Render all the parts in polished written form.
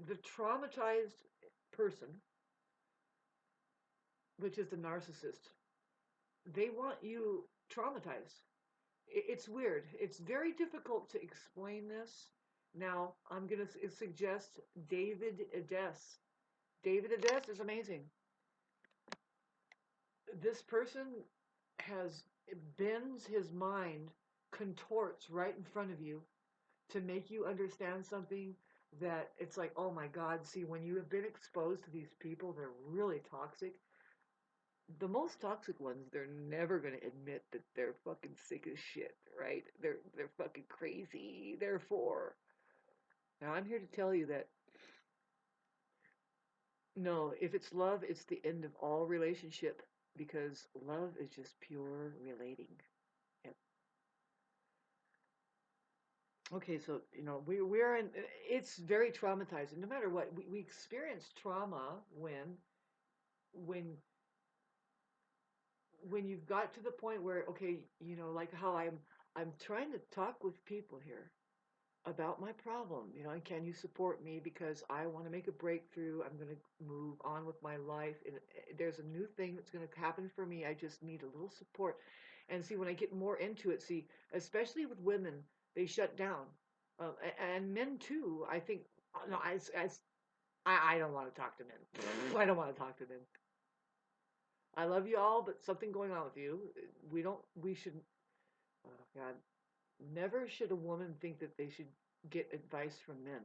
the traumatized person, which is the narcissist, they want you traumatized. It's weird. It's very difficult to explain this. Now, I'm going to suggest David Ades. David Ades is amazing. This person has bends his mind, contorts right in front of you to make you understand something that it's like, oh my God, see, when you have been exposed to these people, they're really toxic. The most toxic ones, they're never going to admit that they're fucking sick as shit, right? They're fucking crazy. Therefore, now I'm here to tell you that no, if it's love, it's the end of all relationship because love is just pure relating. Yep. Okay, so we're in. It's very traumatizing. No matter what, we experience trauma when when you've got to the point where okay, like how I'm trying to talk with people here about my problem, and can you support me because I want to make a breakthrough. I'm going to move on with my life, and there's a new thing that's going to happen for me. I just need a little support. And see, when I get more into it, see, especially with women, they shut down, and men too. I think no, I don't want to talk to men. I don't want to talk to men. I love you all, but something going on with you. We should, oh God, never should a woman think that they should get advice from men.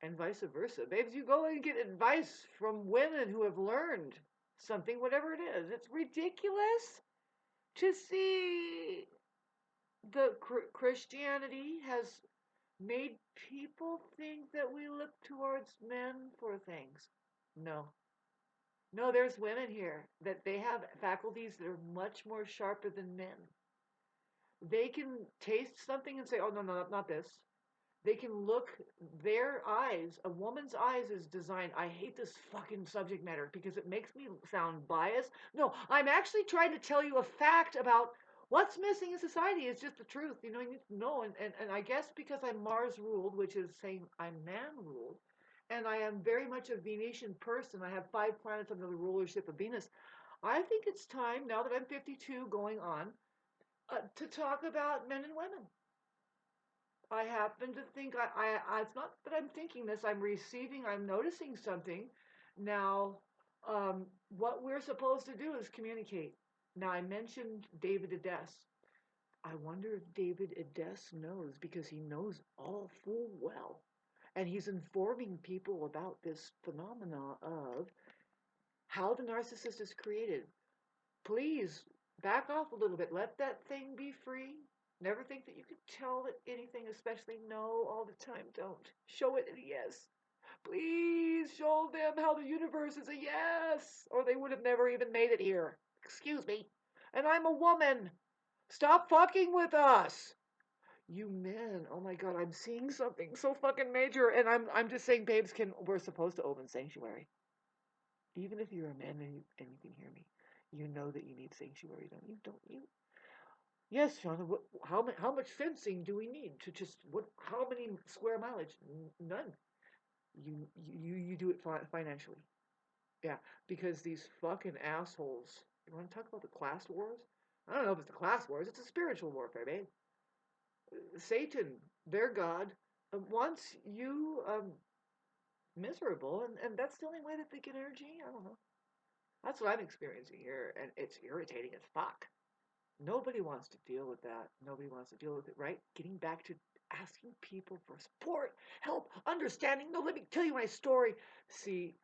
And vice versa. Babes, you go and get advice from women who have learned something, whatever it is. It's ridiculous to see the Christianity has made people think that we look towards men for things. No. No, there's women here that they have faculties that are much more sharper than men. They can taste something and say, oh, no, no, not this. They can look, their eyes, a woman's eyes is designed. I hate this fucking subject matter because it makes me sound biased. No, I'm actually trying to tell you a fact about what's missing in society. It's just the truth. You need to know. And I guess because I'm Mars ruled, which is saying I'm man ruled, and I am very much a Venetian person. I have 5 planets under the rulership of Venus. I think it's time, now that I'm 52 going on, to talk about men and women. I happen to think it's not that I'm thinking this, I'm noticing something. Now, what we're supposed to do is communicate. Now, I mentioned David Ades. I wonder if David Ades knows because he knows all full well. And he's informing people about this phenomena of how the narcissist is created. Please back off a little bit. Let that thing be free. Never think that you can tell it anything, especially no, all the time. Don't. Show it a yes. Please show them how the universe is a yes, or they would have never even made it here. Excuse me. And I'm a woman. Stop fucking with us. You men, oh my God, I'm seeing something so fucking major, and I'm just saying, babes, we're supposed to open sanctuary. Even if you're a man and you can hear me, you know that you need sanctuary, don't you? Don't you? Yes, Shauna. How much fencing do we need to just what? How many square mileage? None. You do it financially. Yeah, because these fucking assholes. You want to talk about the class wars? I don't know if it's the class wars. It's a spiritual warfare, babe. Satan, their god, wants you miserable, and that's the only way that they get energy. I don't know. That's what I'm experiencing here, and it's irritating as fuck. Nobody wants to deal with that. Nobody wants to deal with it, right? Getting back to asking people for support, help, understanding. No, let me tell you my story. See,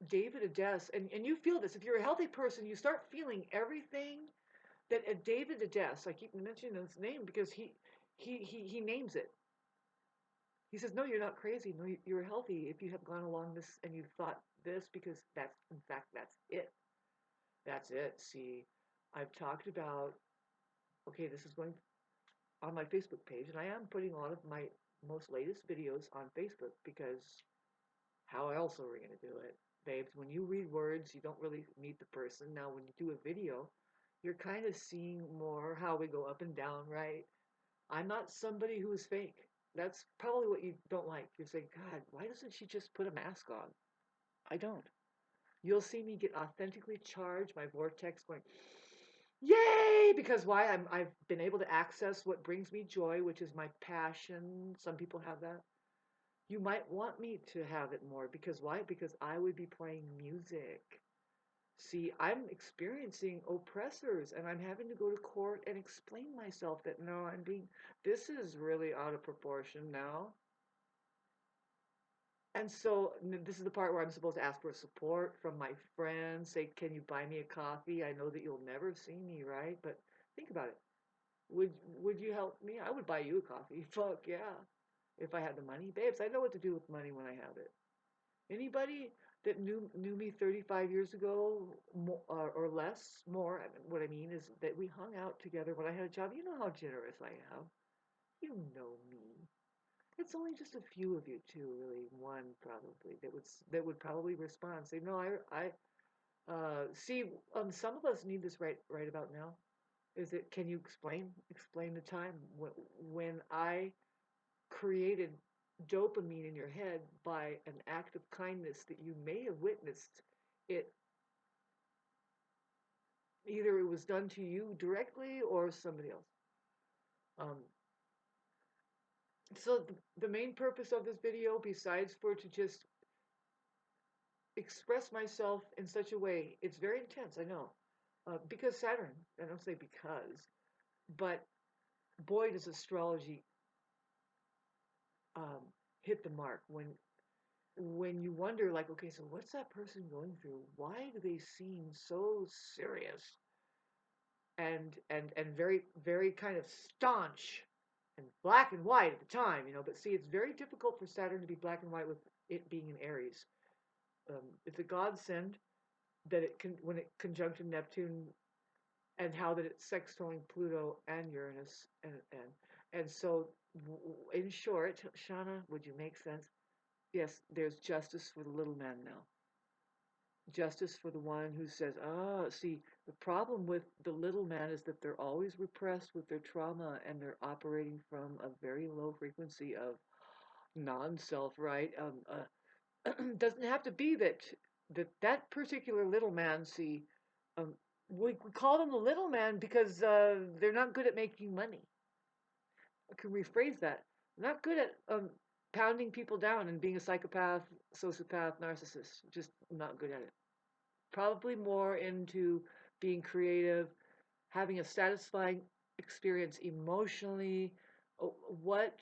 David Ades, and you feel this. If you're a healthy person, you start feeling everything that David Ades, I keep mentioning his name because he names it. He says, no, you're not crazy. No, you're healthy if you have gone along this and you've thought this because that's, in fact, that's it. That's it. See, I've talked about, okay, this is going on my Facebook page, and I am putting a lot of my most latest videos on Facebook because how else are we going to do it? Babes, when you read words, you don't really meet the person. Now, when you do a video, you're kind of seeing more how we go up and down, right? I'm not somebody who is fake. That's probably what you don't like. You're saying, God, why doesn't she just put a mask on? I don't. You'll see me get authentically charged, my vortex going, yay! Because why? I've been able to access what brings me joy, which is my passion. Some people have that. You might want me to have it more because why? Because I would be playing music. See, I'm experiencing oppressors and I'm having to go to court and explain myself that no, this is really out of proportion now. And so this is the part where I'm supposed to ask for support from my friends, say, can you buy me a coffee? I know that you'll never see me, right? But think about it. Would you help me? I would buy you a coffee. Fuck yeah. If I had the money. Babes, I know what to do with money when I have it. Anybody that knew me 35 years ago or less, more, what I mean is that we hung out together when I had a job. You know how generous I am. You know me. It's only just a few of you, too, really. One probably that would probably respond. Say, no, see. Some of us need this right about now. Is it? Can you explain the time when I created dopamine in your head by an act of kindness that you may have witnessed? It either it was done to you directly or somebody else. Um, so the main purpose of this video, besides for to just express myself in such a way. It's very intense, I know. Because Saturn, I don't say because, but boy, does astrology hit the mark when you wonder, like, okay, so what's that person going through? Why do they seem so serious and very very kind of staunch and black and white at the time, But see, it's very difficult for Saturn to be black and white with it being in Aries. It's a godsend that it can when it conjuncted Neptune and how that it's sextiling Pluto and Uranus and so in short, Shauna, would you make sense? Yes, there's justice for the little man now. Justice for the one who says, see, the problem with the little man is that they're always repressed with their trauma and they're operating from a very low frequency of non-self, right? Doesn't have to be that particular little man, see, um, we call them the little man because they're not good at making money. I can rephrase that. Not good at pounding people down and being a psychopath, sociopath, narcissist. Just not good at it. Probably more into being creative, having a satisfying experience emotionally. What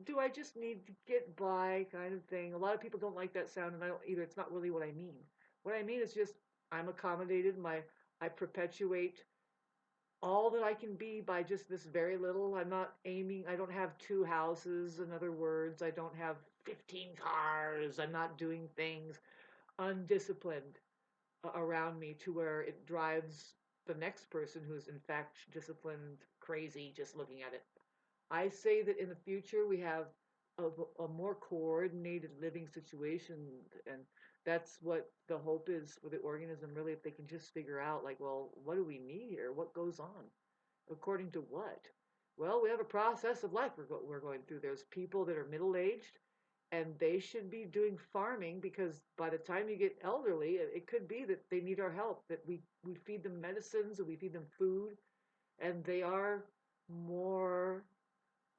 do I just need to get by kind of thing? A lot of people don't like that sound, and I don't either. It's not really what I mean. What I mean is just I'm accommodated. I perpetuate all that I can be by just this very little. I'm not aiming. I don't have two houses. In other words, I don't have 15 cars. I'm not doing things undisciplined around me to where it drives the next person who's in fact disciplined crazy just looking at it. I say that in the future we have a more coordinated living situation, and that's what the hope is for the organism, really, if they can just figure out, like, well, what do we need here? What goes on? According to what? Well, we have a process of life we're going through. There's people that are middle-aged, and they should be doing farming because by the time you get elderly, it could be that they need our help, that we feed them medicines and we feed them food, and they are more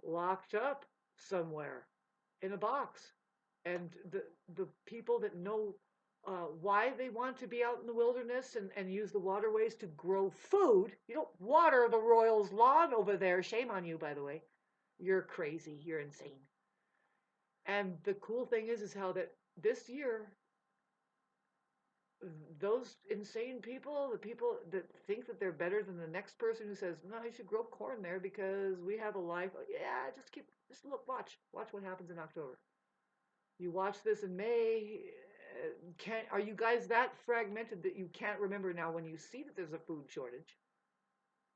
locked up somewhere in a box. And the people that know why they want to be out in the wilderness and use the waterways to grow food. You don't water the Royals' lawn over there. Shame on you, by the way. You're crazy. You're insane. And the cool thing is how that this year, those insane people, the people that think that they're better than the next person who says, no, you should grow corn there because we have a life. Yeah, just look, watch what happens in October. You watch this in May. Are you guys that fragmented that you can't remember now when you see that there's a food shortage?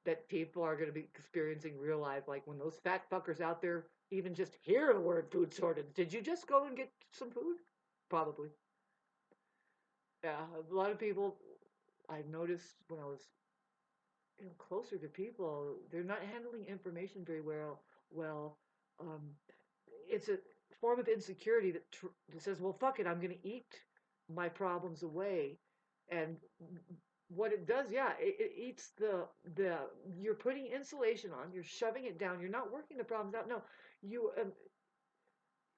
That people are going to be experiencing real life, like when those fat fuckers out there even just hear the word food shortage. Did you just go and get some food? Probably. Yeah, a lot of people I've noticed when I was closer to people, they're not handling information very well. Um, it's a form of insecurity that says, well, fuck it, I'm going to eat my problems away. And what it does, yeah, it eats you're putting insulation on, you're shoving it down, you're not working the problems out. No, you,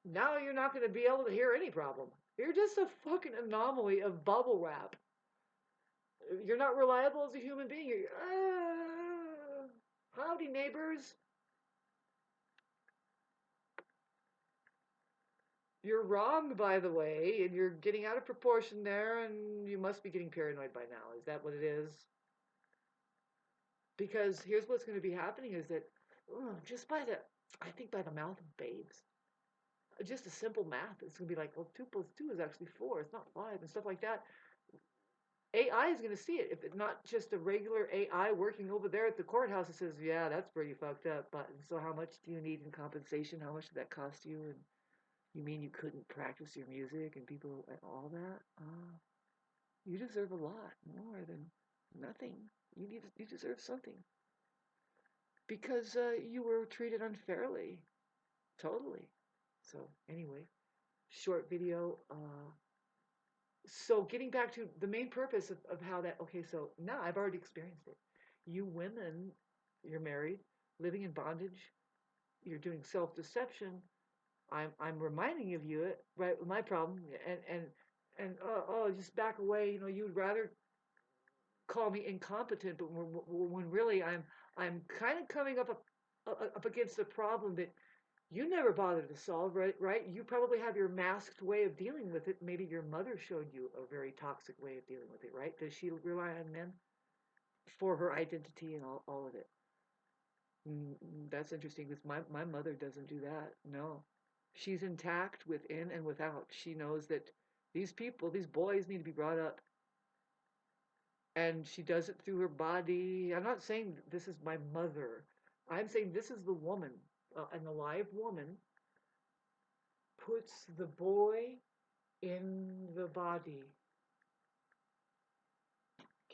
now you're not going to be able to hear any problem. You're just a fucking anomaly of bubble wrap. You're not reliable as a human being. Howdy, neighbors. You're wrong, by the way, and you're getting out of proportion there, and you must be getting paranoid by now. Is that what it is? Because here's what's going to be happening is that just I think by the mouth of babes, just a simple math, it's going to be like, well, 2 plus 2 is actually 4. It's not 5 and stuff like that. AI is going to see it. If it's not just a regular AI working over there at the courthouse that says, yeah, that's pretty fucked up, but so how much do you need in compensation? How much did that cost you? And you mean you couldn't practice your music and people and all that? You deserve a lot more than nothing. You deserve something because you were treated unfairly, totally. So anyway, short video. So getting back to the main purpose of how that. Okay, so now I've already experienced it. You women, you're married, living in bondage. You're doing self-deception. I'm reminding of you it right my problem and just back away. You know, you'd rather call me incompetent, but when really I'm kind of coming up against a problem that you never bothered to solve, right? Right? You probably have your masked way of dealing with it. Maybe your mother showed you a very toxic way of dealing with it, right? Does she rely on men for her identity and all of it? That's interesting because my mother doesn't do that. No. She's intact within and without. She knows that these people, these boys need to be brought up. And she does it through her body. I'm not saying this is my mother. I'm saying this is the woman, an alive woman, puts the boy in the body.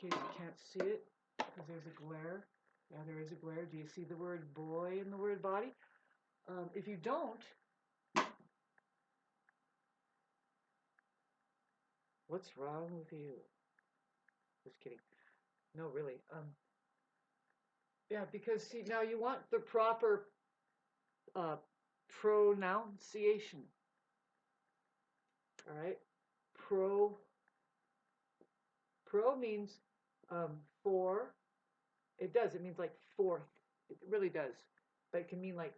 In case you can't see it, because there's a glare. Yeah, there is a glare. Do you see the word boy in the word body? If you don't, what's wrong with you? Just kidding. No, really. Yeah, because see, now you want the proper uh, pronunciation. All right, pro means for. It does. It means like fourth. It really does. But it can mean like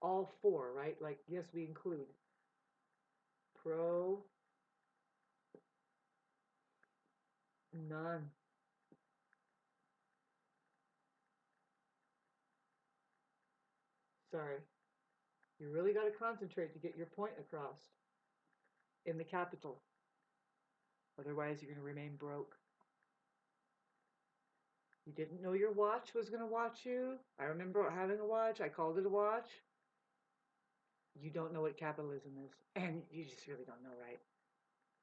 all four, right? Like yes, we include pro, none. Sorry, you really got to concentrate to get your point across in the capital. Otherwise, you're going to remain broke. You didn't know your watch was going to watch you. I remember having a watch. I called it a watch. You don't know what capitalism is. And you just really don't know, right?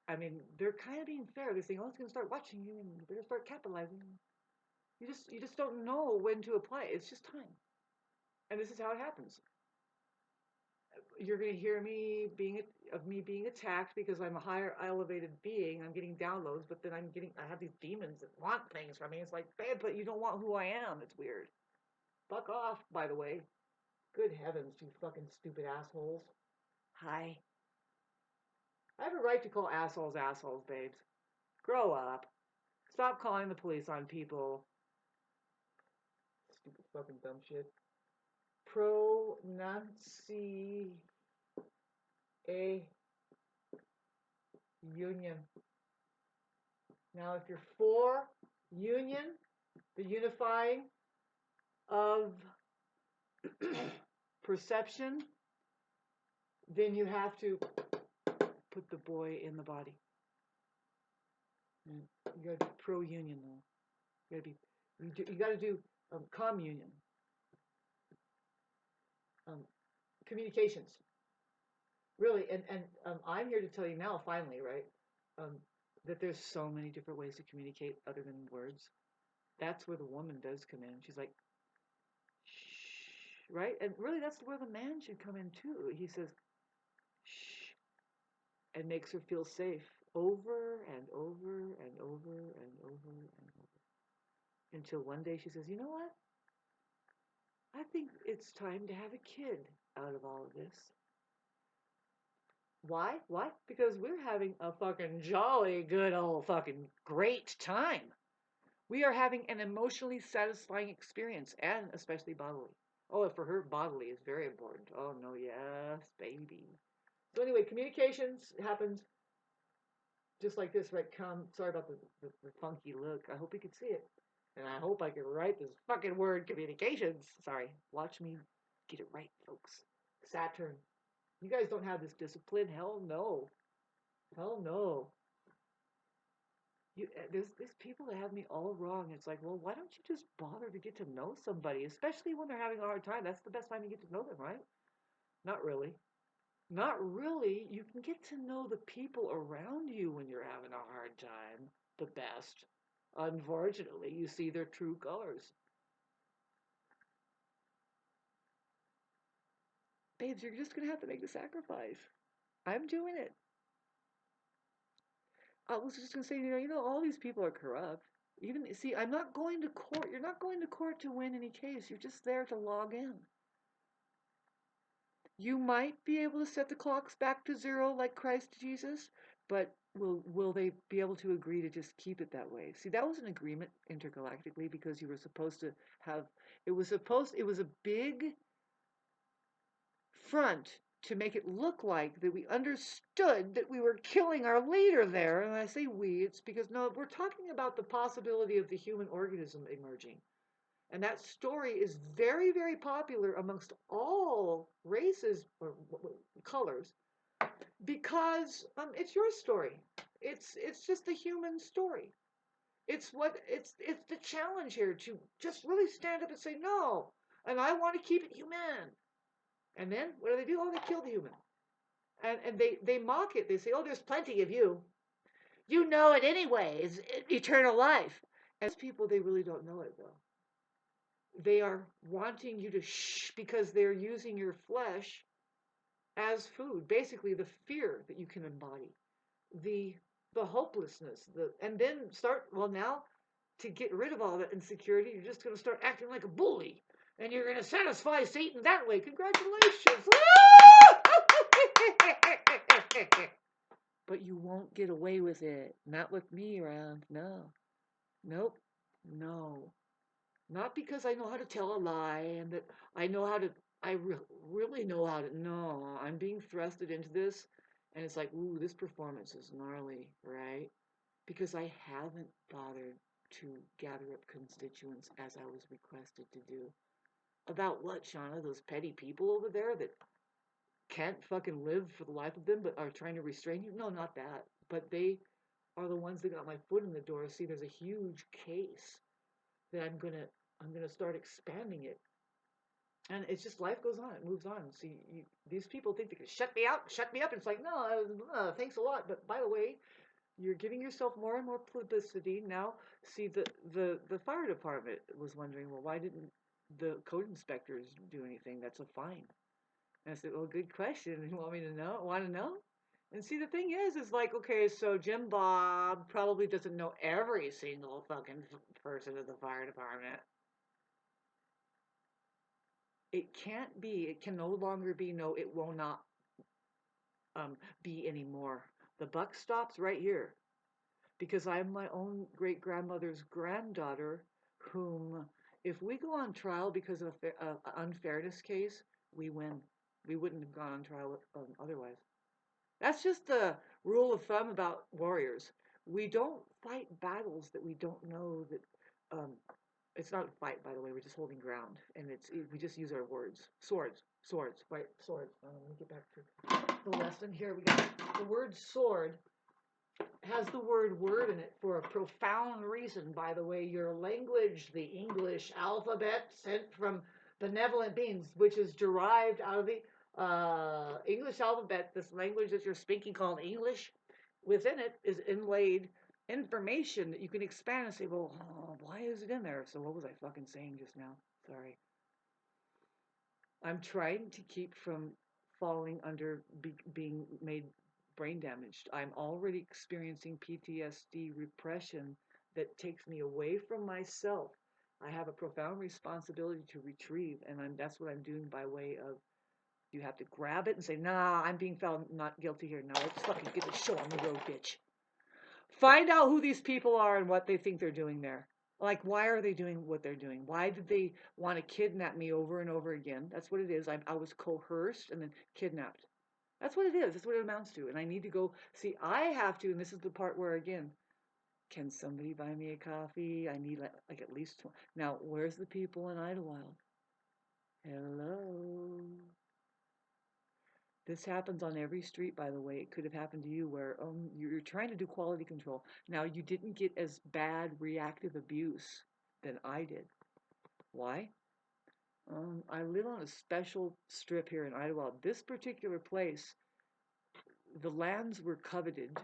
I mean, they're kind of being fair. They're saying, oh, it's going to start watching you and you better start capitalizing. You just don't know when to apply it. It's just time. And this is how it happens. You're going to hear me being attacked because I'm a higher elevated being. I'm getting downloads, but then I have these demons that want things from me. It's like, babe, but you don't want who I am. It's weird. Fuck off, by the way. Good heavens, you fucking stupid assholes. Hi. I have a right to call assholes, babes. Grow up. Stop calling the police on people. Stupid fucking dumb shit. Pronunciation. Union. Now, if you're for union, the unifying of perception, then you have to put the boy in the body. You gotta be pro-union, though. You gotta do communion. Communications. Really, and I'm here to tell you now, finally, right, that there's so many different ways to communicate other than words. That's where the woman does come in. She's like, shh. right? And really, that's where the man should come in too. He says, shh, and makes her feel safe over and over and over and over and over. Until one day she says, you know what? I think it's time to have a kid out of all of this. Why? Why? Because we're having a fucking jolly good old fucking great time. We are having an emotionally satisfying experience, and especially bodily. Oh, for her, bodily is very important. Oh, no, yes, baby. So anyway, communications happens just like this, right? Sorry about the funky look. I hope you could see it. And I hope I can write this fucking word, communications. Sorry. Watch me get it right, folks. Saturn. You guys don't have this discipline. Hell no. Hell no. There's people that have me all wrong. It's like, well, why don't you just bother to get to know somebody, especially when they're having a hard time? That's the best time you get to know them, right? Not really. Not really. You can get to know the people around you when you're having a hard time the best. Unfortunately, you see their true colors. Babes, you're just going to have to make the sacrifice. I'm doing it. I was just going to say, all these people are corrupt. Even, see, I'm not going to court. You're not going to court to win any case. You're just there to log in. You might be able to set the clocks back to zero like Christ Jesus, but will they be able to agree to just keep it that way? See, that was an agreement intergalactically because you were supposed to have it was a big front to make it look like that we understood that we were killing our leader there. And I say we, it's because no, we're talking about the possibility of the human organism emerging. And that story is very, very popular amongst all races or colors because it's your story. It's just a human story. It's the challenge here to just really stand up and say no, and I want to keep it human. And then what do? Oh, they kill the human, and they mock it. They say, oh, there's plenty of you. You know it anyway. It's eternal life. And those people, they really don't know it though. They are wanting you to shh because they're using your flesh as food. Basically, the fear that you can embody, the hopelessness, and then start. Well, now to get rid of all that insecurity, you're just going to start acting like a bully, and you're going to satisfy Satan that way. Congratulations! But you won't get away with it. Not with me around. No. Nope. No. Not because I know how to tell a lie and that I know how to, really know how to. No, I'm being thrusted into this, and it's like, ooh, this performance is gnarly, right? Because I haven't bothered to gather up constituents as I was requested to do. About what, Shauna? Those petty people over there that can't fucking live for the life of them but are trying to restrain you? No, not that. But they are the ones that got my foot in the door. See, there's a huge case that I'm gonna start expanding it. And it's just life goes on, it moves on. See, these people think they can shut me out, shut me up. And it's like, no, thanks a lot. But by the way, you're giving yourself more and more publicity now. See, the fire department was wondering, well, why didn't the code inspectors do anything? That's a fine. And I said, well, good question. You want me to know? Want to know? And see, the thing is like, okay, so Jim Bob probably doesn't know every single fucking person of the fire department. It can't be. It can no longer be. No, it will not be anymore. The buck stops right here because I'm my own great grandmother's granddaughter, whom, if we go on trial because of an unfairness case, we win. We wouldn't have gone on trial otherwise. That's just the rule of thumb about warriors. We don't fight battles that we don't know that. It's not a fight, by the way. We're just holding ground, and we just use our words. Swords, fight, swords. Let me get back to the lesson here. We got the word sword has the word word in it for a profound reason. By the way, your language, the English alphabet sent from benevolent beings, which is derived out of the English alphabet, this language that you're speaking called English, within it is inlaid information that you can expand and say, well, why is it in there? So what was I fucking saying just now? Sorry. I'm trying to keep from falling under being made brain damaged. I'm already experiencing PTSD repression that takes me away from myself. I have a profound responsibility to retrieve, and that's what I'm doing by way of you have to grab it and say, nah, I'm being found not guilty here. Now let's fucking get the show on the road, bitch. Find out who these people are and what they think they're doing there. Like, why are they doing what they're doing? Why did they want to kidnap me over and over again? That's what it is. I was coerced and then kidnapped. That's what it is. That's what it amounts to. And I need to go see, I have to, and this is the part where, again, can somebody buy me a coffee? I need like at least 20. Now, where's the people in Idlewild? Hello. This happens on every street, by the way. It could have happened to you where you're trying to do quality control. Now, you didn't get as bad reactive abuse than I did. Why? I live on a special strip here in Idlewild. This particular place, the lands were coveted.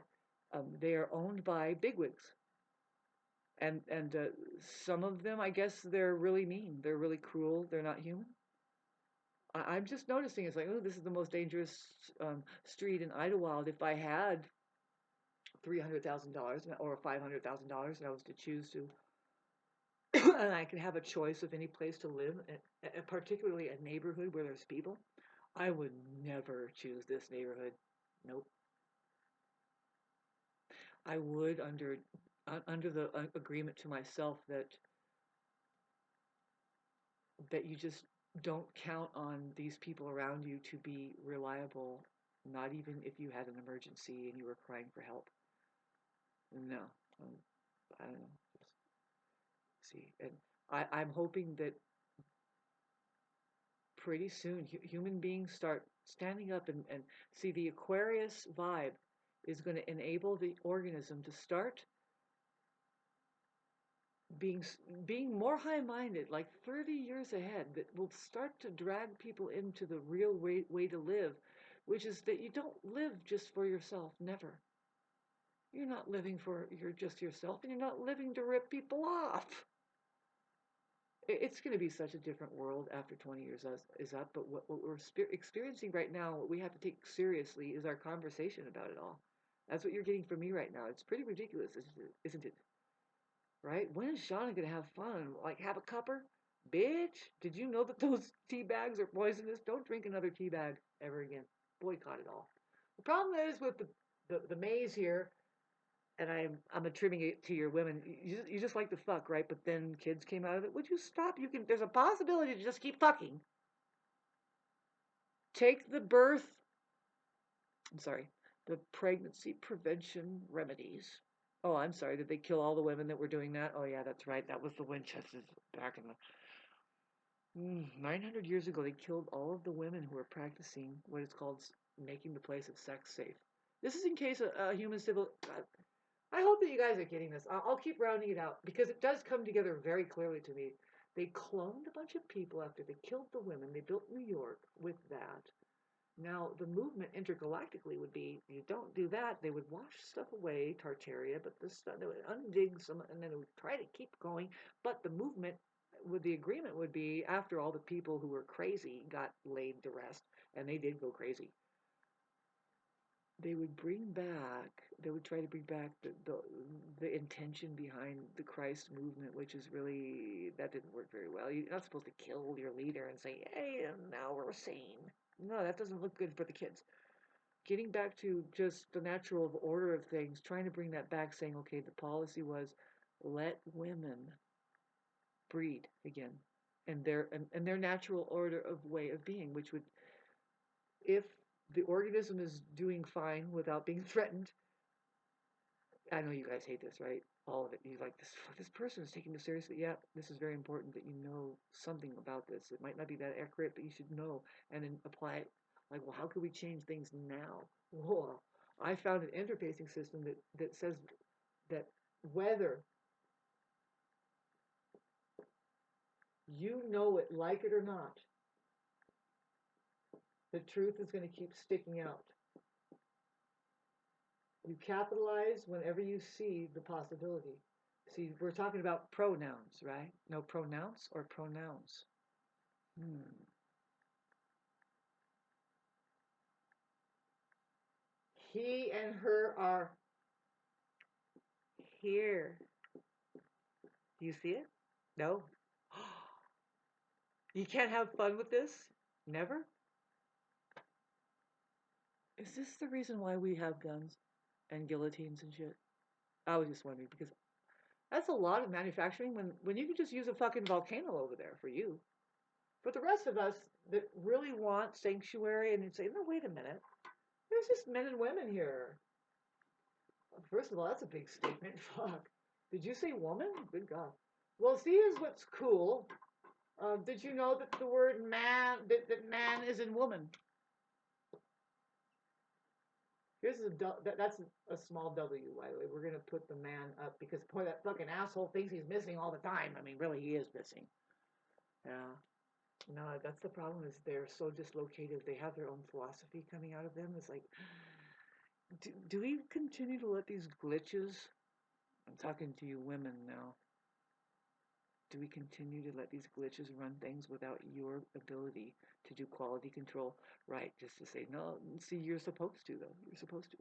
They are owned by bigwigs. And some of them, I guess, they're really mean. They're really cruel. They're not human. I'm just noticing it's like, oh, this is the most dangerous street in Idlewild. If I had $300,000 or $500,000 and I was to choose to, and I could have a choice of any place to live, particularly a neighborhood where there's people, I would never choose this neighborhood. Nope. I would under the agreement to myself that you just don't count on these people around you to be reliable, not even if you had an emergency and you were crying for help. No, I don't know. Just see, and I'm hoping that pretty soon human beings start standing up and see the Aquarius vibe is going to enable the organism to start being being more high-minded, like 30 years ahead, that will start to drag people into the real way to live, which is that you don't live just for yourself, never. You're not living for just yourself, and you're not living to rip people off. It's going to be such a different world after 20 years is up, but what we're experiencing right now, what we have to take seriously is our conversation about it all. That's what you're getting from me right now. It's pretty ridiculous, isn't it? Right? When is Shauna gonna have fun? Like have a cupper? Bitch, did you know that those tea bags are poisonous? Don't drink another tea bag ever again. Boycott it all. The problem is with the maize here, and I'm attributing it to your women. You just like to fuck, right? But then kids came out of it. Would you stop? You can. There's a possibility to just keep fucking. Take the birth. I'm sorry. The pregnancy prevention remedies. Oh, I'm sorry. Did they kill all the women that were doing that? Oh, yeah, that's right. That was the Winchesters back in the 900 years ago. They killed all of the women who were practicing what is called making the place of sex safe. This is in case a human civil. I hope that you guys are getting this. I'll keep rounding it out because it does come together very clearly to me. They cloned a bunch of people after they killed the women. They built New York with that. Now, the movement intergalactically would be you don't do that. They would wash stuff away, Tartaria, but this stuff, they would undig some, and then they would try to keep going. But the movement, with the agreement, would be after all the people who were crazy got laid to rest, and they did go crazy. They would bring back, they would try to bring back the intention behind the Christ movement, which is really, that didn't work very well. You're not supposed to kill your leader and say, hey, and now we're sane. No, that doesn't look good for the kids. Getting back to just the natural order of things, trying to bring that back, saying, okay, the policy was let women breed again, and their natural order of way of being, which would, if the organism is doing fine without being threatened. I know you guys hate this, right? All of it. You like this person is taking this seriously. Yeah, this is very important that you know something about this. It might not be that accurate, but you should know and then apply it. Like, well, how can we change things now? Whoa. I found an interfacing system that says that whether you know it, like it or not, the truth is going to keep sticking out. You capitalize whenever you see the possibility. See, we're talking about pronouns, right? No pronouns or pronouns. He and her are here. Do you see it? No. You can't have fun with this? Never? Is this the reason why we have guns and guillotines and shit? I was just wondering because that's a lot of manufacturing when you can just use a fucking volcano over there for you. For the rest of us that really want sanctuary and say, no, wait a minute. There's just men and women here. First of all, that's a big statement. Fuck. Did you say woman? Good God. Well, see, here's what's cool. Did you know that the word man, that man is in woman? Here's that's a small W, by the way. We're going to put the man up because, boy, that fucking asshole thinks he's missing all the time. I mean, really, he is missing. Yeah. No, that's the problem is they're so dislocated. They have their own philosophy coming out of them. It's like, do we continue to let these glitches? I'm talking to you women now. Do we continue to let these glitches run things without your ability to do quality control? Right, just to say, no, see, you're supposed to, though. You're supposed to.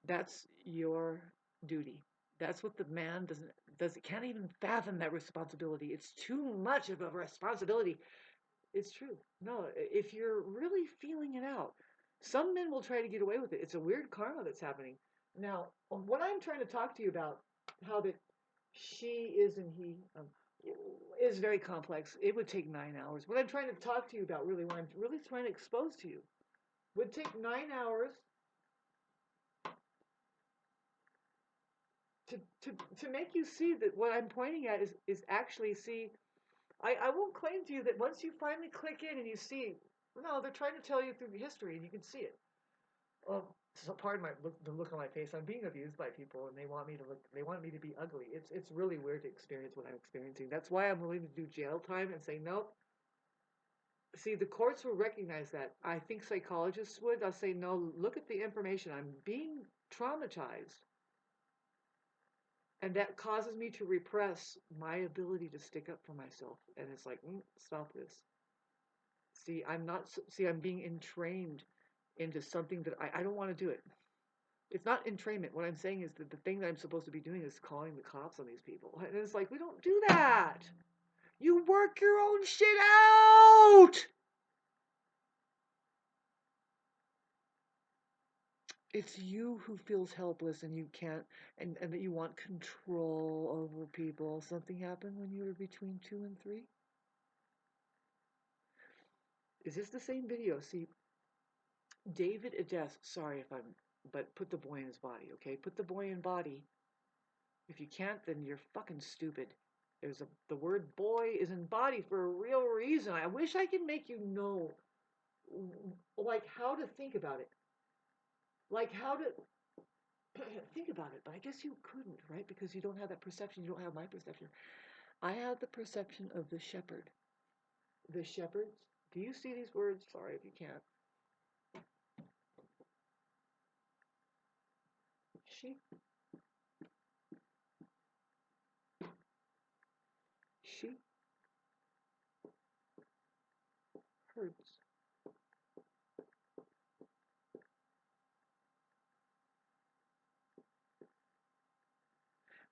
That's your duty. That's what the man can't even fathom that responsibility. It's too much of a responsibility. It's true. No, if you're really feeling it out, some men will try to get away with it. It's a weird karma that's happening. Now, what I'm trying to talk to you about, how that she is and he is very complex. It would take 9 hours. What I'm trying to talk to you about, really, what I'm really trying to expose to you, would take 9 hours to make you see that what I'm pointing at is actually, see, I won't claim to you that once you finally click in and you see, no, they're trying to tell you through history and you can see it. Well, so pardon the look on my face. I'm being abused by people and they want me to look, they want me to be ugly. It's really weird to experience what I'm experiencing. That's why I'm willing to do jail time and say, nope. See, the courts will recognize that. I think psychologists would. I'll say, no, look at the information. I'm being traumatized. And that causes me to repress my ability to stick up for myself. And it's like, stop this. See, I'm being entrained into something that I don't want to do it. It's not entrainment. What I'm saying is that the thing that I'm supposed to be doing is calling the cops on these people. And it's like, we don't do that. You work your own shit out. It's you who feels helpless and you can't, and that you want control over people. Something happened when you were between 2 and 3? Is this the same video? See, David Ades, sorry if I'm, but put the boy in his body, okay? Put the boy in body. If you can't, then you're fucking stupid. The word boy is in body for a real reason. I wish I could make you know, like, how to think about it. Like, how to think about it. But I guess you couldn't, right? Because you don't have that perception. You don't have my perception. I have the perception of the shepherd. The shepherds. Do you see these words? Sorry if you can't. Sheep. Sheep. Herds.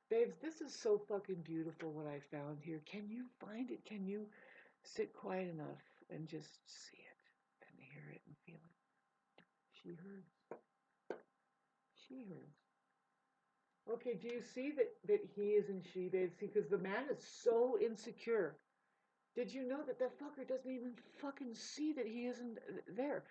Babes, this is so fucking beautiful what I found here. Can you find it? Can you sit quiet enough and just see it and hear it and feel it? She herds. She herds. Okay, do you see that he is in she, babes? See, because the man is so insecure. Did you know that fucker doesn't even fucking see that he isn't there?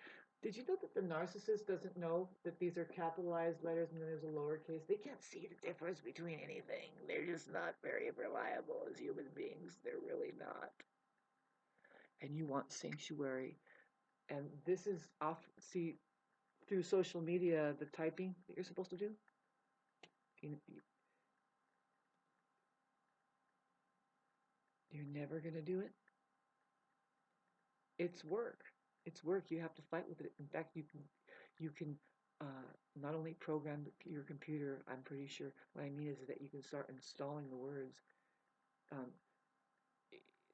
Did you know that the narcissist doesn't know that these are capitalized letters and then there's a lowercase? They can't see the difference between anything. They're just not very reliable as human beings. They're really not. And you want sanctuary. And this is off, see, through social media, the typing that you're supposed to do. You're never going to do it. It's work. It's work. You have to fight with it. In fact, you can not only program your computer. I'm pretty sure. What I mean is that you can start installing the words.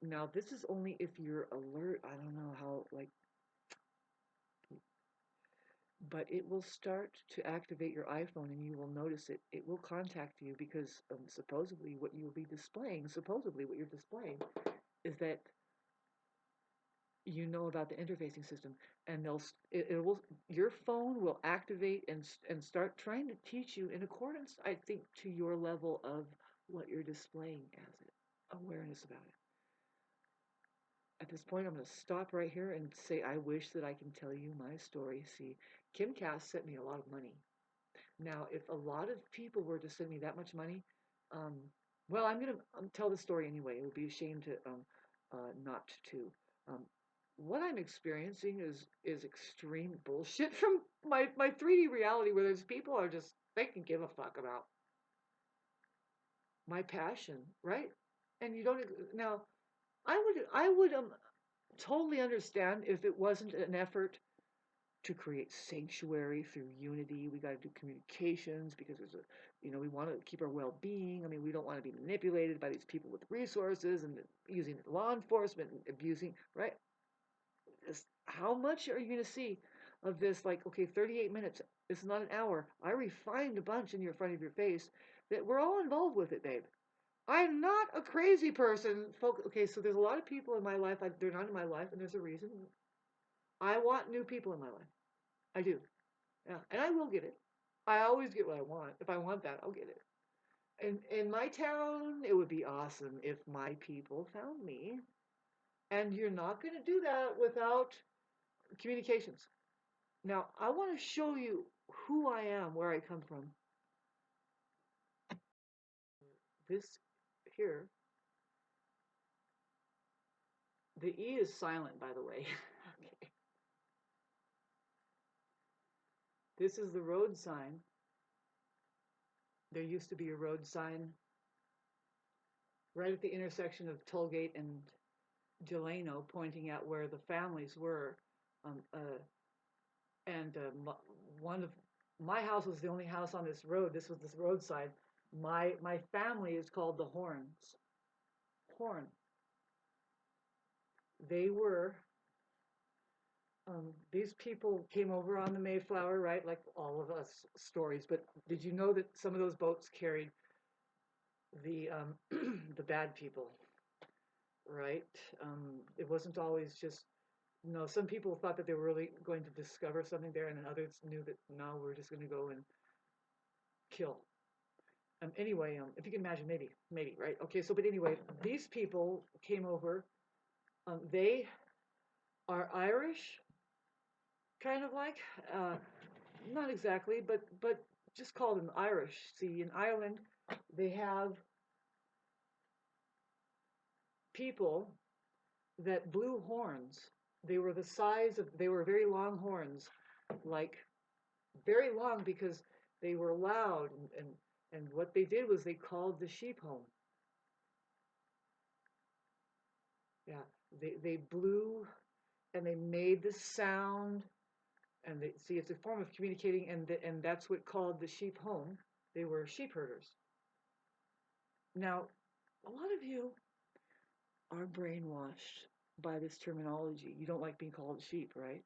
Now, this is only if you're alert. I don't know how. Like, but it will start to activate your iPhone and you will notice it. It will contact you because supposedly what you will be displaying, supposedly what you're displaying, is that you know about the interfacing system, and it will your phone will activate and start trying to teach you in accordance, I think, to your level of what you're displaying as it, awareness about it. At this point, I'm going to stop right here and say I wish that I can tell you my story. See, Kim Cass sent me a lot of money. Now, if a lot of people were to send me that much money, um, well, I'm going to tell the story anyway. It would be a shame to not to. Um, what I'm experiencing is extreme bullshit from my 3D reality, where there's people are just they can give a fuck about my passion, right? And you don't now. I would totally understand if it wasn't an effort to create sanctuary through unity. We got to do communications because there's a, we want to keep our well-being. I mean, we don't want to be manipulated by these people with resources and using law enforcement and abusing, right? How much are you going to see of this? Like, okay, 38 minutes. It's not an hour. I refined a bunch in your front of your face that we're all involved with it, babe. I'm not a crazy person. Okay, so there's a lot of people in my life. They're not in my life, and there's a reason. I want new people in my life. I do. Yeah, and I will get it. I always get what I want. If I want that, I'll get it. And in my town, it would be awesome if my people found me. And you're not going to do that without communications. Now, I want to show you who I am, where I come from. This here, the E is silent, by the way. Okay. This is the road sign. There used to be a road sign right at the intersection of Tollgate and Delano, pointing out where the families were. Um, uh, and one of my house was the only house on this road. This was this roadside. My family is called the Horns. Horn. They were these people came over on the Mayflower, right? Like all of us stories. But did you know that some of those boats carried the the bad people, right? It wasn't always just no. Some people thought that they were really going to discover something there, and then others knew that no, we're just going to go and kill. Anyway, if you can imagine, maybe, right? Okay, so but anyway, these people came over. They are Irish, kind of like, uh, not exactly, but just call them Irish. See, in Ireland, they have people that blew horns. They were the size of, they were very long horns, like very long because they were loud, and what they did was they called the sheep home. Yeah, they blew and they made the sound, and they see it's a form of communicating, and that's what called the sheep home. They were sheep herders. Now, a lot of you are brainwashed by this terminology. You don't like being called sheep, right?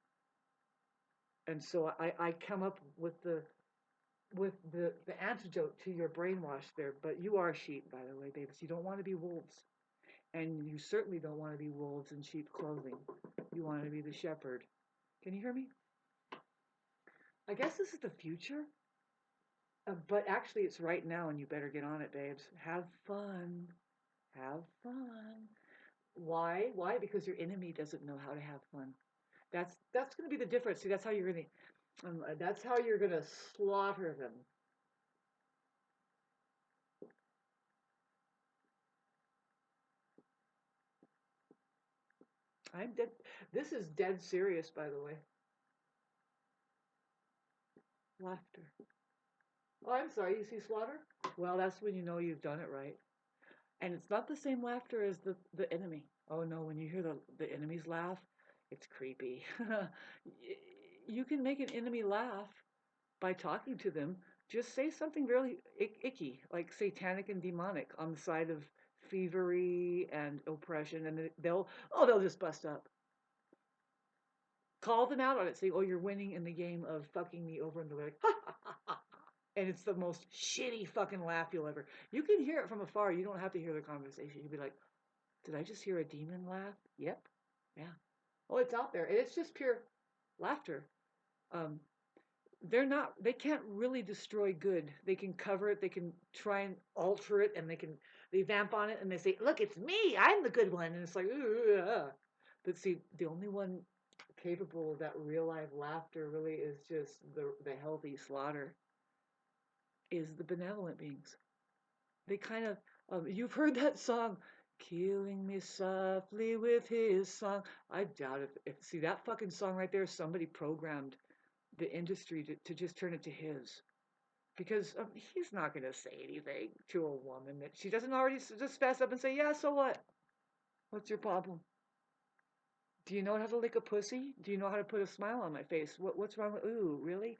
And so I come up with the antidote to your brainwash there. But you are sheep, by the way, babies. You don't want to be wolves, and you certainly don't want to be wolves in sheep clothing. You want to be the shepherd. Can you hear me? I guess this is the future. But actually, it's right now, and you better get on it, babes. Have fun. Have fun. Why? Why? Because your enemy doesn't know how to have fun. That's going to be the difference. See, that's how you're gonna slaughter them. I'm dead. This is dead serious, by the way. Laughter. Oh, I'm sorry. You see slaughter? Well, that's when you know you've done it right. And it's not the same laughter as the enemy. Oh no, when you hear the enemy's laugh, it's creepy. You can make an enemy laugh by talking to them. Just say something really icky, like satanic and demonic, on the side of thievery and oppression, and they'll just bust up. call them out on it, say, oh, you're winning in the game of fucking me over, and they're like, ha, ha, ha, ha. And it's the most shitty fucking laugh you'll ever. You can hear it from afar. You don't have to hear the conversation. You'll be like, did I just hear a demon laugh? Yep. Yeah. Oh, it's out there. And it's just pure laughter. Um, they can't really destroy good. They can cover it, they can try and alter it, and they vamp on it and they say, look, it's me, I'm the good one. And it's like, ooh. But see, the only one capable of that real life laughter really is just the healthy slaughter, is the benevolent beings. They kind of, you've heard that song, killing me softly with his song. I doubt if see that fucking song right there, somebody programmed the industry to just turn it to his, because he's not going to say anything to a woman that she doesn't already just fess up and say, yeah, so what? What's your problem? Do you know how to lick a pussy? Do you know how to put a smile on my face? What's wrong with, ooh, really?